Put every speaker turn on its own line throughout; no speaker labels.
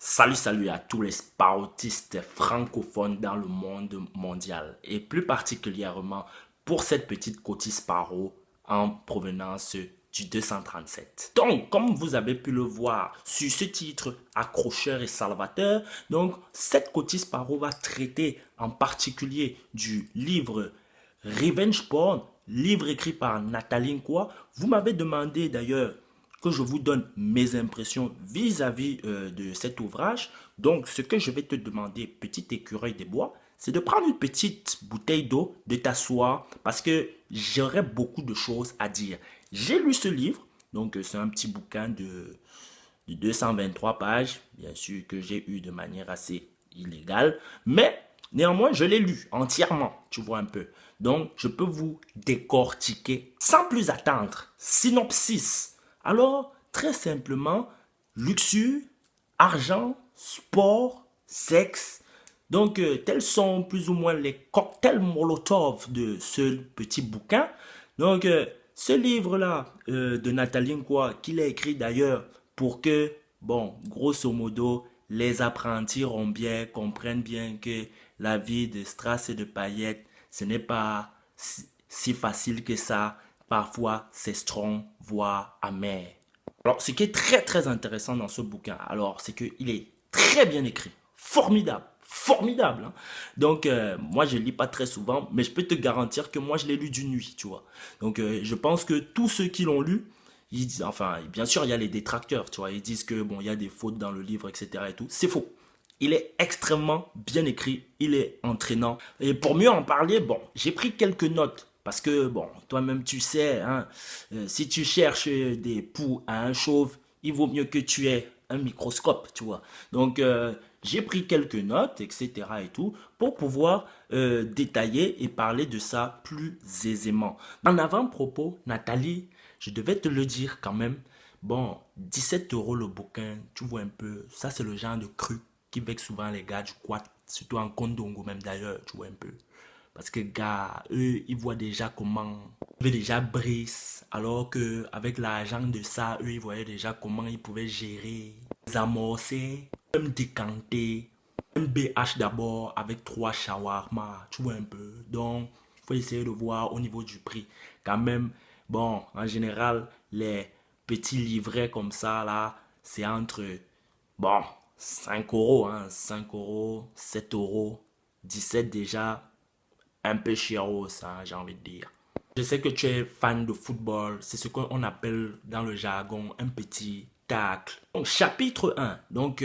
Salut à tous les sparotistes francophones dans le monde mondial et plus particulièrement pour cette petite coquille Sparo en provenance du 237. Donc, comme vous avez pu le voir sur ce titre accrocheur et salvateur, donc cette coquille Sparo va traiter en particulier du livre Revenge Porn, livre écrit par Nathalie Nkwa. Vous m'avez demandé d'ailleurs que je vous donne mes impressions vis-à-vis de cet ouvrage. Donc, ce que je vais te demander, petit écureuil des bois, c'est de prendre une petite bouteille d'eau, de t'asseoir, parce que j'aurais beaucoup de choses à dire. J'ai lu ce livre, donc c'est un petit bouquin de 223 pages, bien sûr que j'ai eu de manière assez illégale, mais néanmoins, je l'ai lu entièrement, tu vois un peu. Donc, je peux vous décortiquer sans plus attendre. Synopsis. Alors, très simplement, luxure, argent, sport, sexe. Donc, tels sont plus ou moins les cocktails Molotov de ce petit bouquin. Donc, ce livre-là de Nathalie Nkwa, qu'il a écrit d'ailleurs pour que, bon, grosso modo, les apprentis rombiens comprennent bien que la vie de strass et de paillettes, ce n'est pas si facile que ça. Parfois, c'est strong, voire amer. Alors, ce qui est très intéressant dans ce bouquin, alors, c'est qu'il est très bien écrit. Formidable. Formidable. Hein. Donc, moi, je ne lis pas très souvent, mais je peux te garantir que moi, je l'ai lu d'une nuit, tu vois. Donc, je pense que tous ceux qui l'ont lu, ils disent, enfin, bien sûr, il y a les détracteurs, tu vois. Ils disent que, bon, il y a des fautes dans le livre, etc. et tout. C'est faux. Il est extrêmement bien écrit, il est entraînant. Et pour mieux en parler, bon, j'ai pris quelques notes. Parce que, bon, toi-même tu sais, hein, si tu cherches des poux à un chauve, il vaut mieux que tu aies un microscope, tu vois. Donc, j'ai pris quelques notes, etc. et tout, pour pouvoir détailler et parler de ça plus aisément. En avant-propos, Nathalie, je devais te le dire quand même, bon, 17 euros le bouquin, tu vois un peu, ça c'est le genre de cru qui vexe souvent les gars du quad, surtout en Kondongo même d'ailleurs, tu vois un peu. Parce que gars, eux, ils voient déjà comment, ils avaient déjà brise, alors que avec l'argent de ça, eux, ils voyaient déjà comment ils pouvaient gérer, amorcer, même décanter, un BH d'abord avec 3 shawarma, tu vois un peu. Donc, il faut essayer de voir au niveau du prix. Quand même, bon, en général, les petits livrets comme ça, là, c'est entre, bon, 5 euros, hein, 5 euros, 7 euros, 17 déjà, un peu chéros, ça, j'ai envie de dire. Je sais que tu es fan de football, c'est ce qu'on appelle dans le jargon un petit tacle. Donc, chapitre 1. Donc,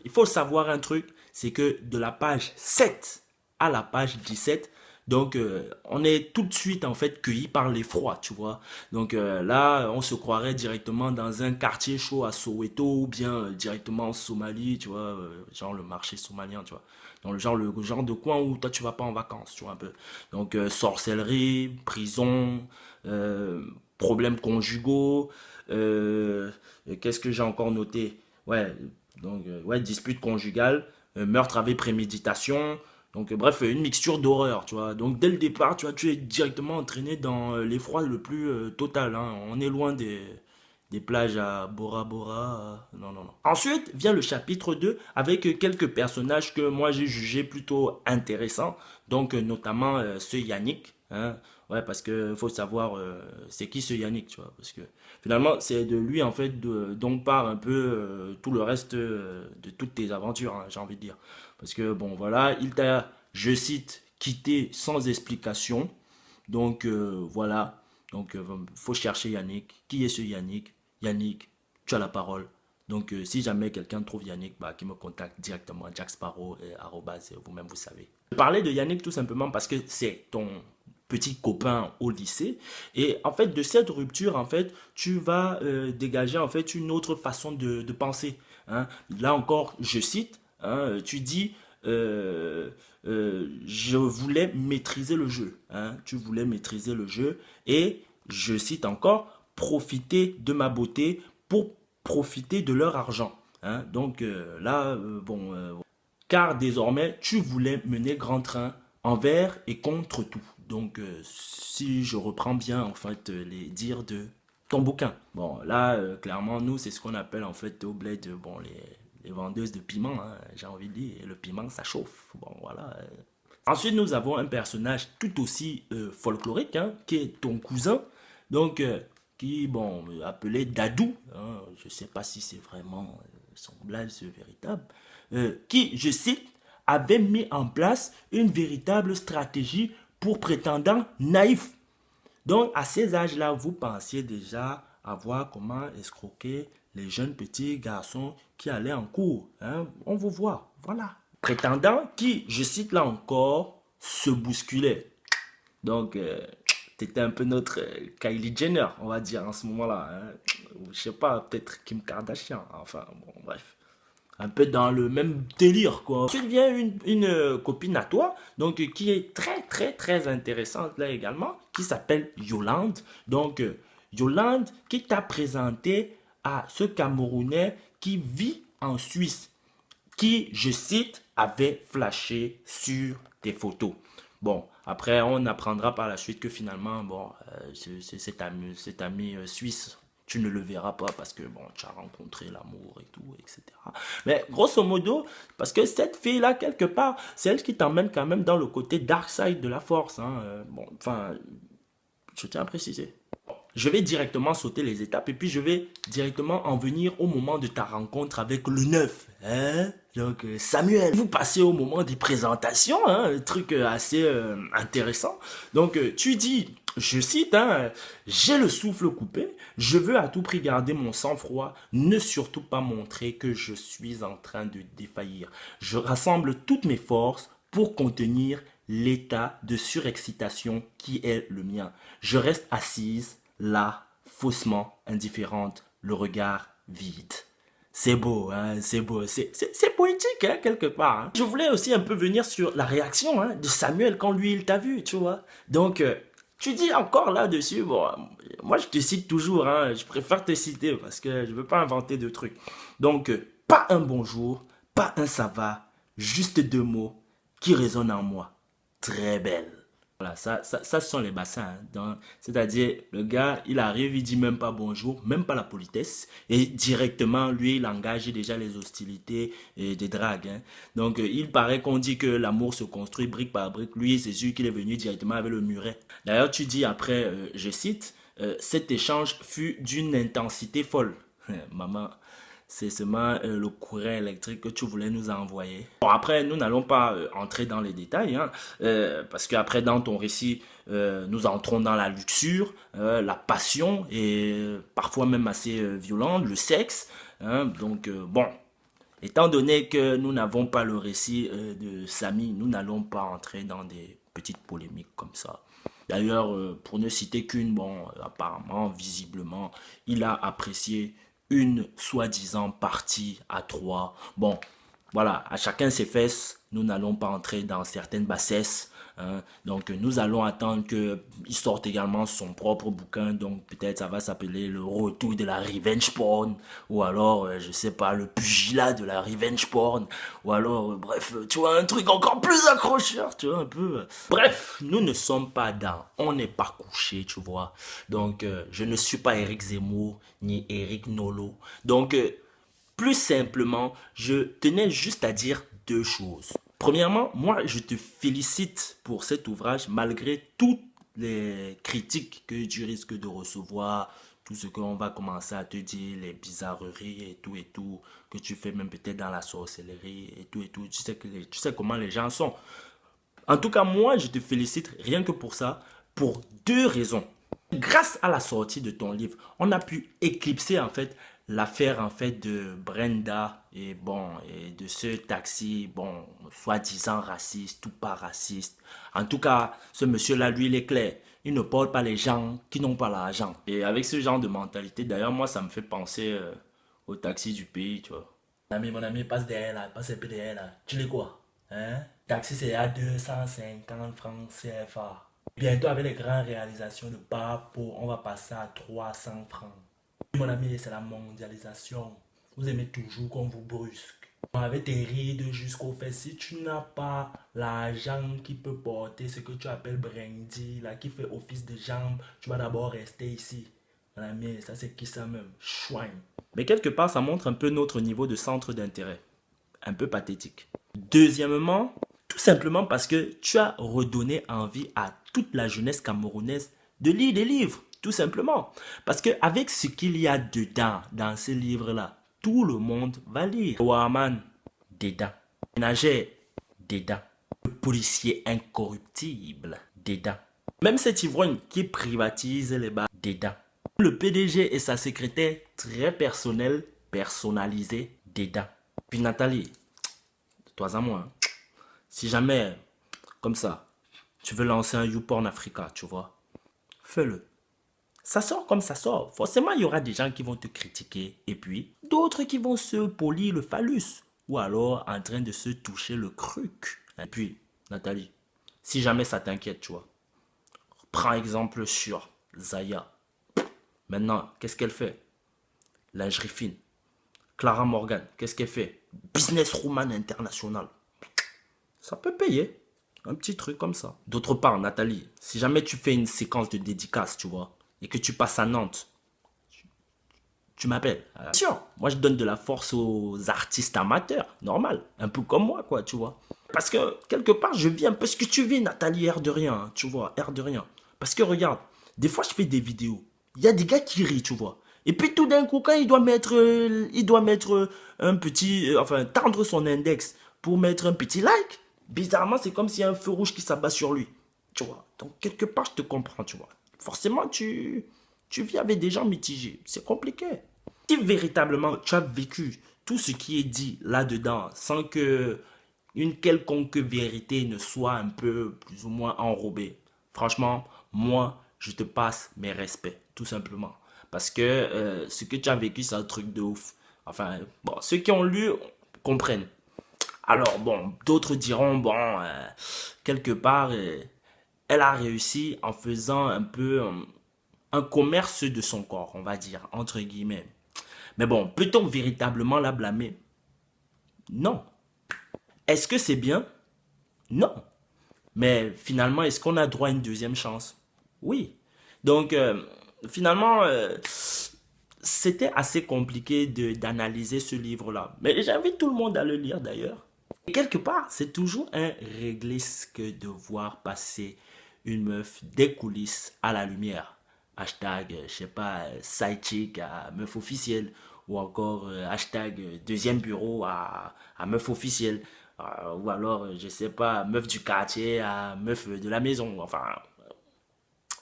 il faut savoir un truc, c'est que de la page 7 à la page 17, donc on est tout de suite en fait cueilli par l'effroi, tu vois. Donc là, on se croirait directement dans un quartier chaud à Soweto ou bien directement en Somalie, tu vois, genre le marché somalien, tu vois. Dans le genre de coin où toi tu vas pas en vacances, tu vois un peu. Donc sorcellerie, prison, euh, problèmes conjugaux, qu'est-ce que j'ai encore noté? Ouais, donc ouais, dispute conjugale, meurtre avec préméditation. Donc bref, une mixture d'horreur, tu vois. Donc dès le départ, tu vois, tu es directement entraîné dans l'effroi le plus total. Hein. On est loin des plages à Bora Bora. Non. Ensuite vient le chapitre 2 avec quelques personnages que moi j'ai jugé plutôt intéressants. Donc notamment ce Yannick. Hein. Ouais, parce que faut savoir c'est qui ce Yannick, tu vois. Parce que finalement, c'est de lui en fait dont part un peu tout le reste de toutes tes aventures, hein, j'ai envie de dire. Parce que bon, voilà, il t'a, je cite, quitté sans explication. Donc voilà. Donc faut chercher Yannick. Qui est ce Yannick? Yannick, tu as la parole. Donc si jamais quelqu'un trouve Yannick, bah, qui me contacte directement, Jack Sparrow, vous-même vous savez. Je parlais de Yannick tout simplement parce que c'est ton petit copain au lycée et en fait de cette rupture en fait tu vas dégager en fait une autre façon de penser, hein. Là encore je cite, hein, tu dis je voulais maîtriser le jeu, hein, tu voulais maîtriser le jeu et je cite encore profiter de ma beauté pour profiter de leur argent, hein. Donc là bon car désormais tu voulais mener grand train envers et contre tout. Donc si je reprends bien en fait les dires de ton bouquin. Bon là clairement nous c'est ce qu'on appelle en fait au bled bon les vendeuses de piment, hein, j'ai envie de dire, le piment ça chauffe. Bon voilà. Ensuite nous avons un personnage tout aussi folklorique, hein, qui est ton cousin, donc qui, bon, appelé Dadou, hein, je ne sais pas si c'est vraiment son blaze véritable, qui, je cite, avait mis en place une véritable stratégie pour prétendants naïfs. Donc, à ces âges-là, vous pensiez déjà à voir comment escroquer les jeunes petits garçons qui allaient en cours. Hein? On vous voit, voilà. Prétendants qui, je cite là encore, se bousculaient. Donc, t'étais un peu notre Kylie Jenner, on va dire, en ce moment-là. Hein? Ou, je sais pas, peut-être Kim Kardashian. Enfin, bon, bref. Un peu dans le même délire, quoi. Ensuite vient une copine à toi, donc qui est très, très, très intéressante là également, qui s'appelle Yolande. Donc, Yolande qui t'a présenté à ce Camerounais qui vit en Suisse, qui, je cite, avait flashé sur tes photos. Bon, après, on apprendra par la suite que finalement, bon, cet ami suisse, tu ne le verras pas parce que, bon, tu as rencontré l'amour et tout, etc. Mais grosso modo, parce que cette fille-là, quelque part, c'est elle qui t'emmène quand même dans le côté dark side de la force. Hein. Bon, enfin, je tiens à préciser. Je vais directement sauter les étapes et puis je vais directement en venir au moment de ta rencontre avec le neuf. Hein? Donc Samuel, vous passez au moment des présentations, hein, un truc assez intéressant. Donc tu dis, je cite, hein, j'ai le souffle coupé, je veux à tout prix garder mon sang-froid, ne surtout pas montrer que je suis en train de défaillir. Je rassemble toutes mes forces pour contenir l'état de surexcitation qui est le mien. Je reste assise là, faussement indifférente, le regard vide. C'est beau, hein, c'est beau, c'est poétique, hein, quelque part. Hein. Je voulais aussi un peu venir sur la réaction hein, de Samuel quand lui, il t'a vu, tu vois. Donc, tu dis encore là-dessus, bon, moi je te cite toujours, hein, je préfère te citer parce que je ne veux pas inventer de trucs. Donc, pas un bonjour, pas un ça va, juste deux mots qui résonnent en moi. Très belle. Voilà, ça ce sont les bassins. Hein. C'est-à-dire, le gars, il arrive, il dit même pas bonjour, même pas la politesse. Et directement, lui, il engage déjà les hostilités et des dragues. Hein. Donc, il paraît qu'on dit que l'amour se construit brique par brique. Lui, c'est sûr qu'il est venu directement avec le muret. D'ailleurs, tu dis après, je cite, cet échange fut d'une intensité folle. Maman, c'est seulement le courant électrique que tu voulais nous envoyer. Bon, après, nous n'allons pas entrer dans les détails, hein, parce qu'après, dans ton récit, nous entrons dans la luxure, la passion, et parfois même assez violente, le sexe. Hein, donc, bon, étant donné que nous n'avons pas le récit de Samy, nous n'allons pas entrer dans des petites polémiques comme ça. D'ailleurs, pour ne citer qu'une, bon, apparemment, visiblement, il a apprécié une soi-disant partie à trois. Bon, voilà, à chacun ses fesses. Nous n'allons pas entrer dans certaines bassesses. Hein. Donc, nous allons attendre qu'il sorte également son propre bouquin. Donc, peut-être ça va s'appeler le retour de la revenge porn. Ou alors, je sais pas, le pugilat de la revenge porn. Ou alors, bref, tu vois, un truc encore plus accrocheur, tu vois, un peu. Bref, nous ne sommes pas dans, on n'est pas couché, tu vois. Donc, je ne suis pas Eric Zemmour, ni Eric Nolo. Donc, plus simplement, je tenais juste à dire deux choses. Premièrement, moi, je te félicite pour cet ouvrage, malgré toutes les critiques que tu risques de recevoir, tout ce qu'on va commencer à te dire, les bizarreries et tout, que tu fais même peut-être dans la sorcellerie et tout. Tu sais comment les gens sont. En tout cas, moi, je te félicite rien que pour ça, pour deux raisons. Grâce à la sortie de ton livre, on a pu éclipser en fait l'affaire en fait de Brenda et bon et de ce taxi bon soi-disant raciste ou pas raciste. En tout cas, ce monsieur-là lui il est clair, il ne porte pas les gens qui n'ont pas l'argent. Et avec ce genre de mentalité, d'ailleurs moi ça me fait penser au taxi du pays, tu vois. Mon ami, passe derrière là, passe un peu derrière là. Tu l'es quoi? Hein? Taxi c'est à 250 francs CFA. Bientôt, avec les grandes réalisations de Papo, on va passer à 300 francs. Mon ami, c'est la mondialisation. Vous aimez toujours qu'on vous brusque. Avec tes rides jusqu'au fait, si tu n'as pas l'argent qui peut porter ce que tu appelles brandy, là, qui fait office de jambe, tu vas d'abord rester ici. Mon ami, ça c'est qui ça même? Chouin. Mais quelque part, ça montre un peu notre niveau de centre d'intérêt. Un peu pathétique. Deuxièmement, tout simplement parce que tu as redonné envie à toute la jeunesse camerounaise de lire des livres. Tout simplement. Parce qu'avec ce qu'il y a dedans, dans ces livres-là, tout le monde va lire. Warman, dedans. Ménager, dedans. Le policier incorruptible, dedans. Même cet ivrogne qui privatise les bars, dedans. Le PDG et sa secrétaire très personnelle, personnalisée, dedans. Puis Nathalie, de toi à moi, hein, si jamais, comme ça, tu veux lancer un YouPorn Africa, tu vois, fais-le. Ça sort comme ça sort. Forcément, il y aura des gens qui vont te critiquer et puis d'autres qui vont se polir le phallus ou alors en train de se toucher le cruc. Et puis, Nathalie, si jamais ça t'inquiète, tu vois, prends exemple sur Zaya. Maintenant, qu'est-ce qu'elle fait? Lingerie fine. Clara Morgan, qu'est-ce qu'elle fait? Businesswoman international. Ça peut payer. Un petit truc comme ça. D'autre part, Nathalie, si jamais tu fais une séquence de dédicace, tu vois, et que tu passes à Nantes, tu m'appelles. Sûr, moi je donne de la force aux artistes amateurs, normal. Un peu comme moi, quoi, tu vois. Parce que quelque part, je vis un peu ce que tu vis, Nathalie, air de rien, hein, tu vois, air de rien. Parce que regarde, des fois je fais des vidéos. Il y a des gars qui rient, tu vois. Et puis tout d'un coup, quand il doit mettre un petit, enfin, tendre son index pour mettre un petit like, bizarrement, c'est comme s'il y a un feu rouge qui s'abat sur lui. Tu vois. Donc, quelque part, je te comprends, tu vois. Forcément, tu vis avec des gens mitigés. C'est compliqué. Si véritablement tu as vécu tout ce qui est dit là-dedans sans que une quelconque vérité ne soit un peu plus ou moins enrobée, franchement, moi, je te passe mes respects, tout simplement. Parce que ce que tu as vécu, c'est un truc de ouf. Enfin, bon, ceux qui ont lu comprennent. Alors, bon, d'autres diront, bon, quelque part, elle a réussi en faisant un peu un commerce de son corps, on va dire, entre guillemets. Mais bon, peut-on véritablement la blâmer? Non. Est-ce que c'est bien? Non. Mais finalement, est-ce qu'on a droit à une deuxième chance? Oui. Donc, finalement, c'était assez compliqué d'analyser ce livre-là. Mais j'invite tout le monde à le lire d'ailleurs. Et quelque part, c'est toujours un réglisque de voir passer une meuf des coulisses à la lumière. Hashtag, je sais pas, sidechick à meuf officielle. Ou encore hashtag deuxième bureau à meuf officielle. Ou alors, je sais pas, meuf du quartier à meuf de la maison. Enfin,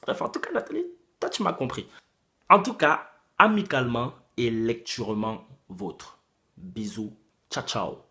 bref, en tout cas, Nathalie, toi tu m'as compris. En tout cas, amicalement et lecturement vôtre. Bisous, ciao ciao.